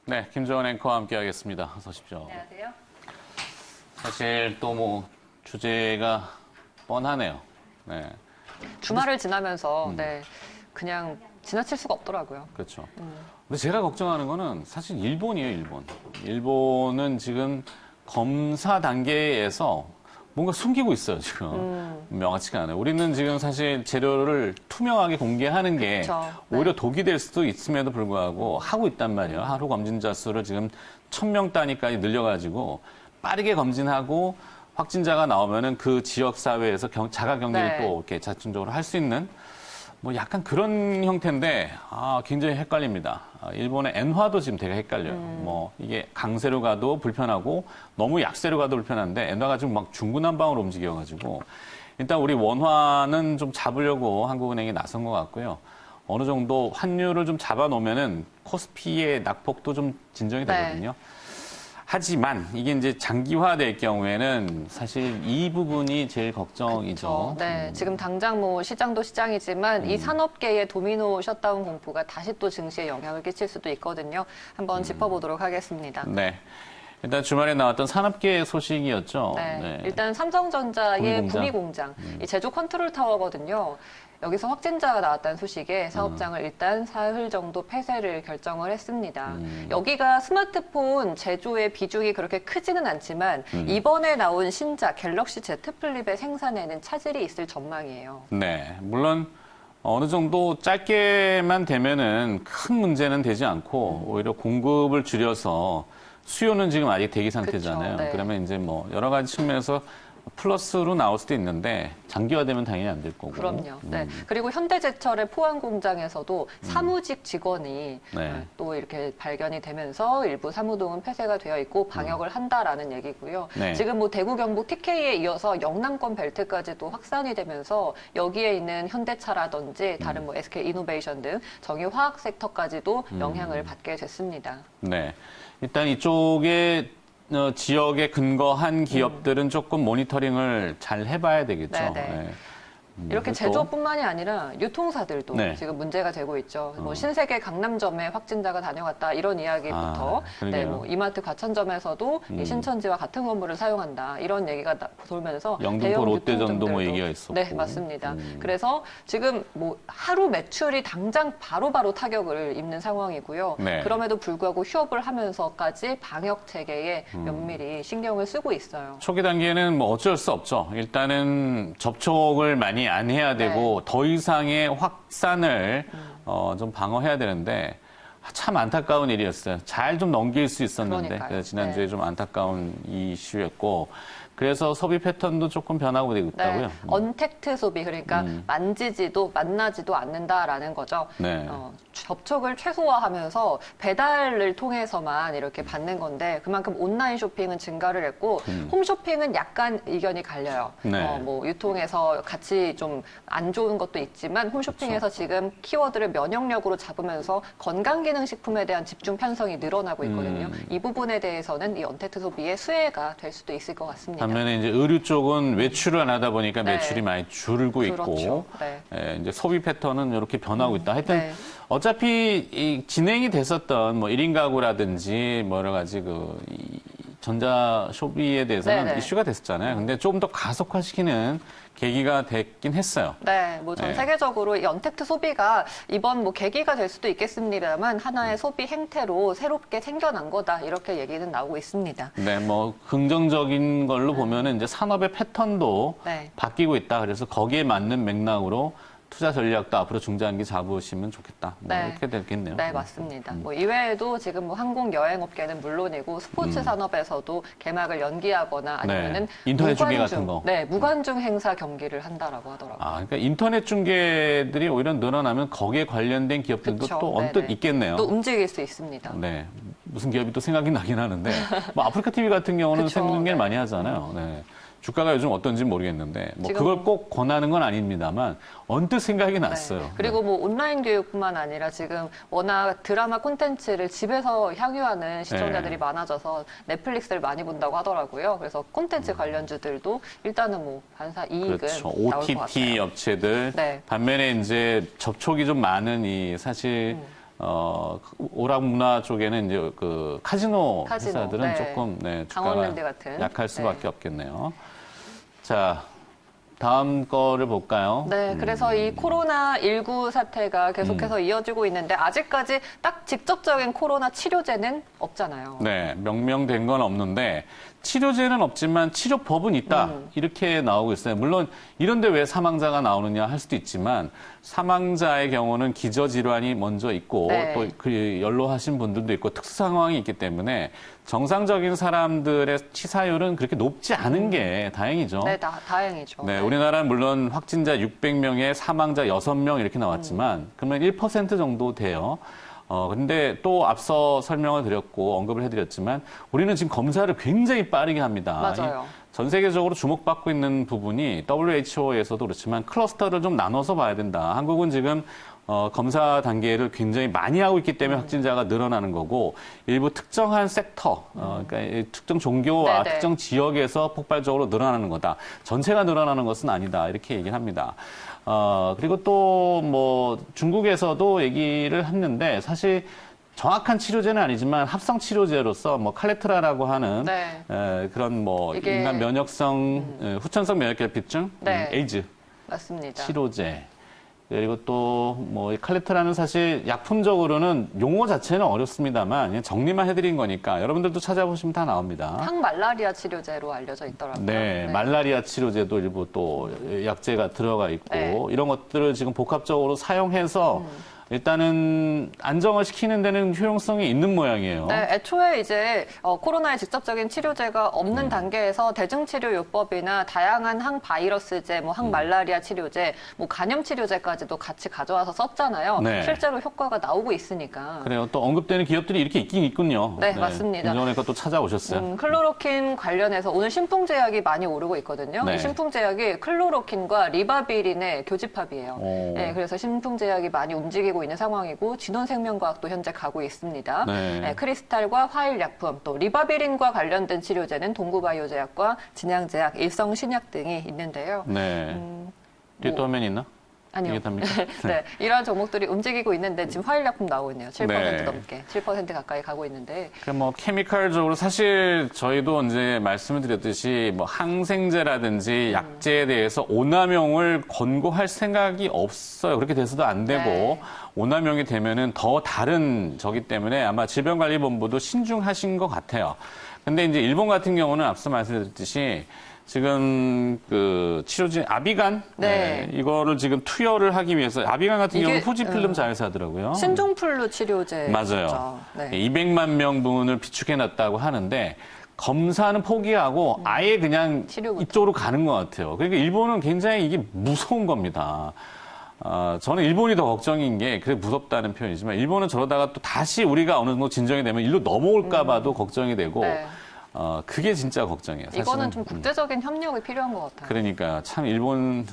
네, 김정은 앵커와 함께하겠습니다. 어서 오십시오. 안녕하세요. 사실 또 뭐 주제가 뻔하네요. 네, 주말을 지나면서 그냥 지나칠 수가 없더라고요. 그렇죠. 근데 제가 걱정하는 거는 사실 일본이에요, 일본. 일본은 지금 검사 단계에서 뭔가 숨기고 있어요, 지금. 명확치가 않아요. 우리는 지금 사실 재료를 투명하게 공개하는 게 그쵸. 네. 오히려 독이 될 수도 있음에도 불구하고 하고 있단 말이에요. 하루 검진자 수를 지금 1000명 단위까지 늘려가지고 빠르게 검진하고 확진자가 나오면은 그 지역 사회에서 자가 격리를 네. 또 이렇게 자충적으로 할 수 있는 뭐 약간 그런 형태인데 굉장히 헷갈립니다. 일본의 엔화도 지금 되게 헷갈려요. 뭐 이게 강세로 가도 불편하고 너무 약세로 가도 불편한데 엔화가 지금 막 중구난방으로 움직여가지고 일단 우리 원화는 좀 잡으려고 한국은행이 나선 것 같고요. 어느 정도 환율을 좀 잡아놓으면은 코스피의 낙폭도 좀 진정이 되거든요. 하지만 이게 이제 장기화될 경우에는 사실 이 부분이 제일 걱정이죠. 네, 지금 당장 뭐 시장도 시장이지만 이 산업계의 도미노 셧다운 공포가 다시 또 증시에 영향을 끼칠 수도 있거든요. 한번 짚어보도록 하겠습니다. 네. 일단 주말에 나왔던 산업계 소식이었죠. 네, 일단 삼성전자의 구미공장. 구미공장, 이 제조 컨트롤 타워거든요. 여기서 확진자가 나왔다는 소식에 사업장을 일단 사흘 정도 폐쇄를 결정을 했습니다. 여기가 스마트폰 제조의 비중이 그렇게 크지는 않지만 이번에 나온 신작 갤럭시 Z 플립의 생산에는 차질이 있을 전망이에요. 네. 물론 어느 정도 짧게만 되면은 큰 문제는 되지 않고 오히려 공급을 줄여서 수요는 지금 아직 대기 상태잖아요. 그쵸, 네. 그러면 이제 뭐 여러 가지 측면에서 플러스로 나올 수도 있는데 장기화되면 당연히 안 될 거고. 그럼요. 네. 그리고 현대제철의 포항 공장에서도 사무직 직원이 네. 또 이렇게 발견이 되면서 일부 사무동은 폐쇄가 되어 있고 방역을 한다라는 얘기고요. 네. 지금 뭐 대구, 경북, TK에 이어서 영남권 벨트까지도 확산이 되면서 여기에 있는 현대차라든지 다른 뭐 SK 이노베이션 등 정유화학 섹터까지도 영향을 받게 됐습니다. 네. 일단 이쪽에 지역에 근거한 기업들은 조금 모니터링을 잘 해봐야 되겠죠. 네네. 네. 이렇게 또- 제조업뿐만이 아니라 유통사들도 네. 지금 문제가 되고 있죠. 뭐 신세계 강남점에 확진자가 다녀갔다 이런 이야기부터 그러게요. 뭐 이마트 과천점에서도 이 신천지와 같은 건물을 사용한다 이런 얘기가 돌면서 영등포 대형 롯데점도 뭐 유통점들도- 얘기가 있었고. 네, 맞습니다. 그래서 지금 뭐 하루 매출이 당장 바로바로 타격을 입는 상황이고요. 네. 그럼에도 불구하고 휴업을 하면서까지 방역 체계에 면밀히 신경을 쓰고 있어요. 초기 단계는 뭐 어쩔 수 없죠. 일단은 접촉을 많이 안 해야 되고 더 이상의 확산을 좀 방어해야 되는데 참 안타까운 일이었어요. 잘 좀 넘길 수 있었는데 그러니까요. 그래서 지난주에 네. 좀 안타까운 이슈였고 그래서 소비 패턴도 조금 변하고 되고 있다고요. 언택트 소비, 그러니까 만지지도 만나지도 않는다라는 거죠. 네. 접촉을 최소화하면서 배달을 통해서만 이렇게 받는 건데 그만큼 온라인 쇼핑은 증가를 했고 홈쇼핑은 약간 의견이 갈려요. 네. 뭐 유통에서 같이 좀 안 좋은 것도 있지만 홈쇼핑에서 지금 키워드를 면역력으로 잡으면서 건강기능식품에 대한 집중 편성이 늘어나고 있거든요. 이 부분에 대해서는 이 언택트 소비의 수혜가 될 수도 있을 것 같습니다. 반면에 이제 의류 쪽은 외출을 안 하다 보니까 네. 매출이 많이 줄고 있고 그렇죠. 네. 이제 소비 패턴은 이렇게 변하고 있다. 하여튼 네. 어차피 이 진행이 됐었던 뭐 1인 가구라든지 뭐 여러 가지 이 전자 소비에 대해서는 네네. 이슈가 됐었잖아요. 근데 조금 더 가속화시키는 계기가 됐긴 했어요. 네, 뭐 전 네. 세계적으로 이 언택트 소비가 이번 뭐 계기가 될 수도 있겠습니다만 하나의 소비 행태로 새롭게 생겨난 거다 이렇게 얘기는 나오고 있습니다. 네, 뭐 긍정적인 걸로 보면은 이제 산업의 패턴도 네. 바뀌고 있다. 그래서 거기에 맞는 맥락으로 투자 전략도 앞으로 중장기 잡으시면 좋겠다. 뭐 네. 이렇게 되겠네요. 네, 맞습니다. 뭐 이외에도 지금 뭐 항공 여행업계는 물론이고 스포츠 산업에서도 개막을 연기하거나 아니면은 네. 인터넷 중계 같은 거. 네, 무관중 행사 경기를 한다라고 하더라고요. 그러니까 인터넷 중계들이 오히려 늘어나면 거기에 관련된 기업들도 그쵸. 또 언뜻 네네. 있겠네요. 또 움직일 수 있습니다. 네. 무슨 기업이 또 생각이 나긴 하는데, 뭐 아프리카 TV 같은 경우는 그쵸. 생중계를 네. 많이 하잖아요. 네. 주가가 요즘 어떤지 모르겠는데, 뭐 지금- 그걸 꼭 권하는 건 아닙니다만, 언뜻 생각이 났어요. 네. 그리고 뭐 온라인 교육뿐만 아니라 지금 워낙 드라마 콘텐츠를 집에서 향유하는 시청자들이 네. 많아져서 넷플릭스를 많이 본다고 하더라고요. 그래서 콘텐츠 관련주들도 일단은 뭐 반사 이익은 그렇죠. 나올 것 OTT 같아요. 업체들. 네. 반면에 이제 접촉이 좀 많은 이 사실 오락문화 쪽에는 이제 그 카지노 회사들은 네. 조금 네, 강원랜드 주가가 같은. 약할 수밖에 네. 없겠네요. 자, 다음 거를 볼까요? 네, 그래서 이 코로나19 사태가 계속해서 이어지고 있는데 아직까지 딱 직접적인 코로나 치료제는 없잖아요. 네, 명명된 건 없는데 치료제는 없지만 치료법은 있다. 이렇게 나오고 있어요. 물론 이런데 왜 사망자가 나오느냐 할 수도 있지만 사망자의 경우는 기저질환이 먼저 있고 네. 또 그 연로하신 분들도 있고 특수 상황이 있기 때문에 정상적인 사람들의 치사율은 그렇게 높지 않은 게 다행이죠. 네, 다행이죠. 네, 우리나라는 물론 확진자 600명에 사망자 6명 이렇게 나왔지만 그러면 1% 정도 돼요. 근데 또 앞서 설명을 드렸고 언급을 해드렸지만 우리는 지금 검사를 굉장히 빠르게 합니다. 맞아요. 전 세계적으로 주목받고 있는 부분이 WHO에서도 그렇지만 클러스터를 좀 나눠서 봐야 된다. 한국은 지금 검사 단계를 굉장히 많이 하고 있기 때문에 확진자가 늘어나는 거고 일부 특정한 섹터, 그러니까 이 특정 종교와 네네. 특정 지역에서 폭발적으로 늘어나는 거다. 전체가 늘어나는 것은 아니다. 이렇게 얘기를 합니다. 그리고 또 뭐 중국에서도 얘기를 했는데 사실 정확한 치료제는 아니지만 합성 치료제로서 뭐 칼레트라라고 하는 네. 그런 뭐 이게 인간 면역성 후천성 면역결핍증, 네. 에이즈 맞습니다. 치료제. 그리고 또 뭐 칼레트라는 사실 약품적으로는 용어 자체는 어렵습니다만 그냥 정리만 해드린 거니까 여러분들도 찾아보시면 다 나옵니다. 항말라리아 치료제로 알려져 있더라고요. 네, 말라리아 치료제도 일부 또 약제가 들어가 있고 네. 이런 것들을 지금 복합적으로 사용해서 일단은 안정을 시키는 데는 효용성이 있는 모양이에요. 네, 애초에 이제 코로나의 직접적인 치료제가 없는 단계에서 대증치료요법이나 다양한 항바이러스제, 뭐 항말라리아 치료제, 뭐 감염 치료제까지도 같이 가져와서 썼잖아요. 네. 실제로 효과가 나오고 있으니까. 그래요. 또 언급되는 기업들이 이렇게 있긴 있군요. 네, 맞습니다. 김정은과 또 찾아오셨어요. 클로로킨 관련해서 오늘 신풍제약이 많이 오르고 있거든요. 네. 이 신풍제약이 클로로킨과 리바비린의 교집합이에요. 오. 네, 그래서 신풍제약이 많이 움직이고 있는 상황이고 진원생명과학도 현재 가고 있습니다. 네. 네, 크리스탈과 화일약품, 또 리바비린과 관련된 치료제는 동구바이오제약과 진양제약, 일성신약 등이 있는데요. 네. 뒤에 또 화면 있나? 아니요. 이게 답니까? 네, 이러한 종목들이 움직이고 있는데 지금 화일약품 나오고 있네요. 7% 네. 넘게, 7% 가까이 가고 있는데. 뭐 케미컬적으로 사실 저희도 이제 말씀을 드렸듯이 뭐 항생제라든지 약제에 대해서 오남용을 권고할 생각이 없어요. 그렇게 돼서도 안 되고 네. 오남용이 되면은 더 다른 저기 때문에 아마 질병관리본부도 신중하신 것 같아요. 근데 이제 일본 같은 경우는 앞서 말씀드렸듯이 지금 그 치료제 아비간 네. 이거를 지금 투여를 하기 위해서 아비간 같은 이게, 경우는 후지필름 자회사더라고요. 신종플루 치료제. 맞아요. 네. 200만 명분을 비축해놨다고 하는데 검사는 포기하고 아예 그냥 치료부터. 이쪽으로 가는 것 같아요. 그러니까 일본은 굉장히 이게 무서운 겁니다. 저는 일본이 더 걱정인 게 그래 무섭다는 표현이지만 일본은 저러다가 또 다시 우리가 어느 정도 진정이 되면 일로 넘어올까 봐도 걱정이 되고 네. 그게 진짜 걱정이에요. 사실은. 이거는 좀 국제적인 협력이 필요한 것 같아요. 그러니까 참 일본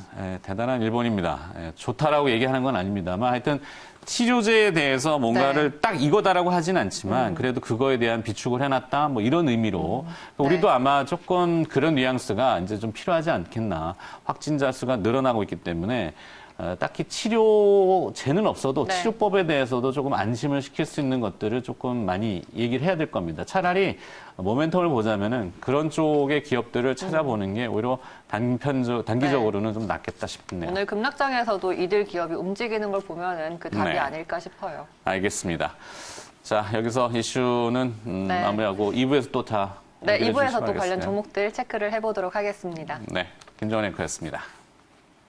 대단한 일본입니다. 좋다라고 얘기하는 건 아닙니다만 하여튼 치료제에 대해서 뭔가를 딱 이거다라고 하진 않지만 그래도 그거에 대한 비축을 해놨다 뭐 이런 의미로 우리도 네. 아마 조금 그런 뉘앙스가 이제 좀 필요하지 않겠나. 확진자 수가 늘어나고 있기 때문에 딱히 치료제는 없어도 네. 치료법에 대해서도 조금 안심을 시킬 수 있는 것들을 조금 많이 얘기를 해야 될 겁니다. 차라리 모멘텀을 보자면은 그런 쪽의 기업들을 찾아보는 게 오히려 단기적으로는 좀 낫겠다 싶네요. 오늘 급락장에서도 이들 기업이 움직이는 걸 보면은 그 답이 네. 아닐까 싶어요. 알겠습니다. 자, 여기서 이슈는 네. 마무리하고 2부에서 또 다. 네, 연결해 2부에서 또 주시면 관련 알겠어요. 종목들 체크를 해보도록 하겠습니다. 네, 김정은 앵커였습니다.